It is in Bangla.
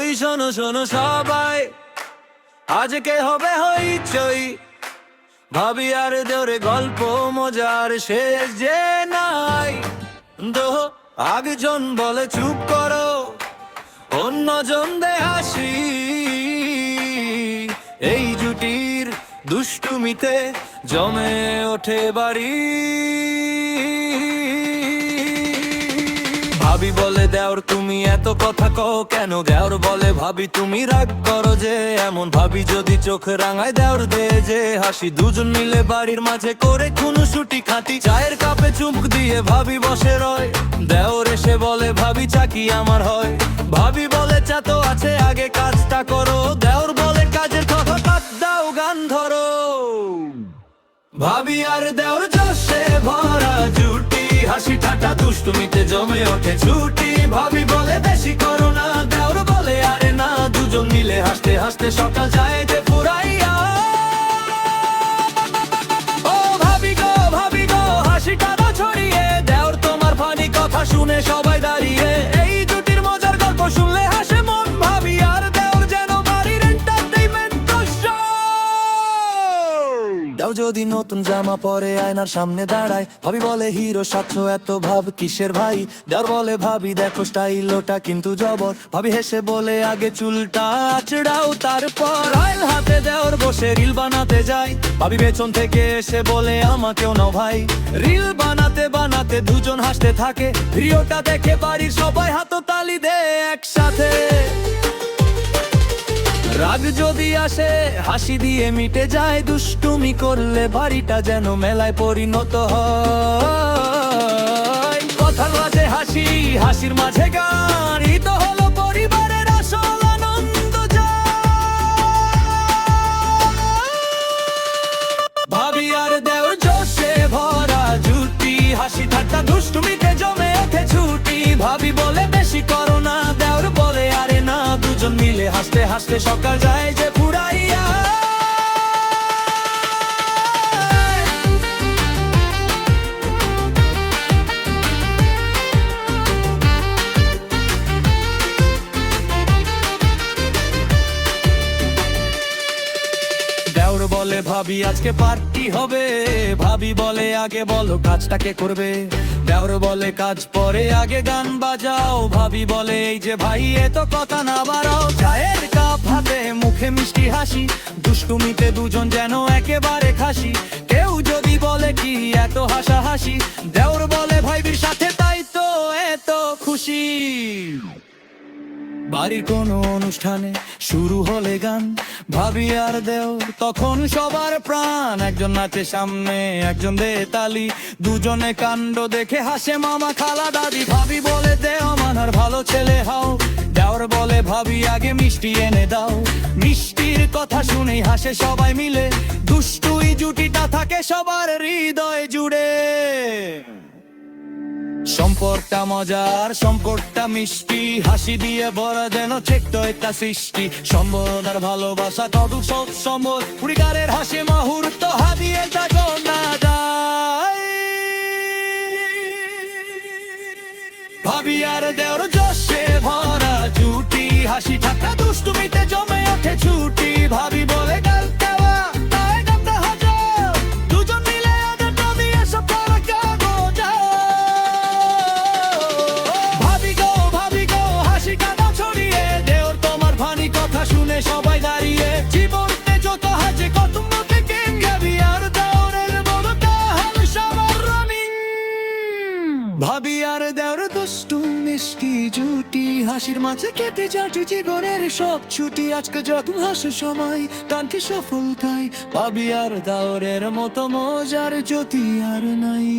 ওই শোনো শোনো সবাই, আজকে হবে হইচই। ভাবি আর দেওরে গল্প মজার শেষ যে নাই। দোহ একজন বলে চুপ করো, অন্যজন দে হাসি। এই জুটির দুষ্টুমিতে জমে ওঠে বাড়ি। ভাবি বলে দেওর তুমি এত কথা কও কেন? দেওর বলে ভাবি তুমি রাগ করো যে এমন। ভাবি যদি চোখ রাঙায় দেওর দে যে হাসি। দুজন মিলে বাড়ির মাঝে করে খুনসুটি খাটি। চায়ের কাপে চুমুক দিয়ে ভাবি বসে রয়। দেওর এসে বলে ভাবি চা কি আমার হয়? ভাবি বলে চা তো আছে, আগে কাজটা করো। দেওর বলে কাজের কথা বাদ দাও, গান ধরো। ভাবি আর দেওর জোশে ভরা জুটি, হাসি ঠাট্টা দুষ্টুমিতে জমে ওঠে ছুটি। ভাবি বলে বেশি করো না, দেওর বলে আরে না। দুজন মিলে হাসতে হাসতে সকাল যায় যে ফুরাইয়া। ও ভাবি গো হাসিটা দাও ছড়িয়ে। দেওর তোমার ফানি কথা শুনে সবাই দাঁড়িয়ে। এই জুটির মজার গল্প শুনলে হাসে মন। ভাবি আর দেওর যেন বাড়ির এন্টারটেইনমেন্ট শো। দেও যদি নতুন জামা পরে আয়নার সামনে দাঁড়ায়। ভাবি বলে হিরো সাচ্ছ এত ভাব কিসের ভাই? দেওর বলে ভাবি দেখো স্টাইল ওটা কিন্তু জবর। ভাবি হেসে বলে আগে চুলটা আঁচড়াও, তারপর আইল হাতে দেওর বসে রিল বানাতে যায়। ভাবি পেছন থেকে এসে বলে আমাকেও নাও ভাই। রিল বানাতে বানাতে দুজন হাসতে থাকে। ভিডিওটা দেখে বাড়ির সবাই হাততালি দেয় একসাথে। রাগ যদি আসে হাসি দিয়ে মিটে যায়। দুষ্টুমি করলে বাড়িটা যেন মেলায় পরিণত হয়। কথার মাঝে হাসি, হাসির মাঝে গান, এই তো হলো পরিবারের আসল আনন্দ। ভাবি আর দেওর জোশে ভরা জুটি, হাসি ঠাট্টা দুষ্টুমিতে জমে ওঠে ছুটি। ভাবি বলে বেশি করো না, দেওর বলে আরে না। দুজন মিলে হাসতে হাসতে সকাল যায় যে ফুরাইয়া। দেওর বলে ভাবি আজকে পার্টি হবে। ভাবি বলে আগে বলো কাজটা কে করবে? দেওর বলে কাজ পরে আগে গান বাজাও। ভাবি বলে এই যে ভাই এত কথা না বাড়াও। চায়ের কাপ হাতে মুখে মিষ্টি হাসি। দুষ্টুমিতে দুজন যেন একেবারে খাসি। কেউ যদি বলে কি এত হাসাহাসি? দেওর বলে ভাইবির সাথে তাই তো এত খুশি। বাড়ির কোনো অনুষ্ঠানে শুরু হলে গান, ভাবি আর দেও তখন সবার প্রাণ। একজন নাচে সামনে, একজন দে তালি। দুজনে কাণ্ড দেখে হাসে মামা খালা দাদি। ভাবি বলে দেও মানার ভালো ছেলে হও। দেওর বলে ভাবি আগে মিষ্টি এনে দাও। মিষ্টির কথা শুনেই হাসে সবাই মিলে। দুষ্টুই জুটিটা থাকে সবার হৃদয় জুড়ে। সম্পর্কটা মজার, সম্পর্কটা মিষ্টি। হাসি দিয়ে ভরা যেন চেকত একটা সৃষ্টি। সম্বোধ আর ভালোবাসা কত সব সময়। পরিবারের হাসি মুহূর্ত হারিয়ে থাকো না যায়। ভাবি আর দেওর জোশে ভরা জুটি, হাসি ঠাট্টা দুষ্টুমিতে জমে ওঠে ছুটি। ভাবি বলে গাল দেওয়া তাই গানটা হাজার। দুজন মিলে আড্ডা দিয়ে সব তারা কাগজ। শুনে সবাই দাঁড়িয়ে। জীবনে যত হাসে কত মুখে গেম। ভাবি আর দেওরের বড়টা হাল সবার রানিং। ভাবি আর দেওর দুষ্টু মিষ্টি জুটি, হাসির মাঝে কেটে যাচ্ছে জীবনের সব ছুটি। আজকে যত হাসে সময় কান্তি সফল তাই। ভাবি আর দেওরের মতো মজার জ্যোতি আর নাই।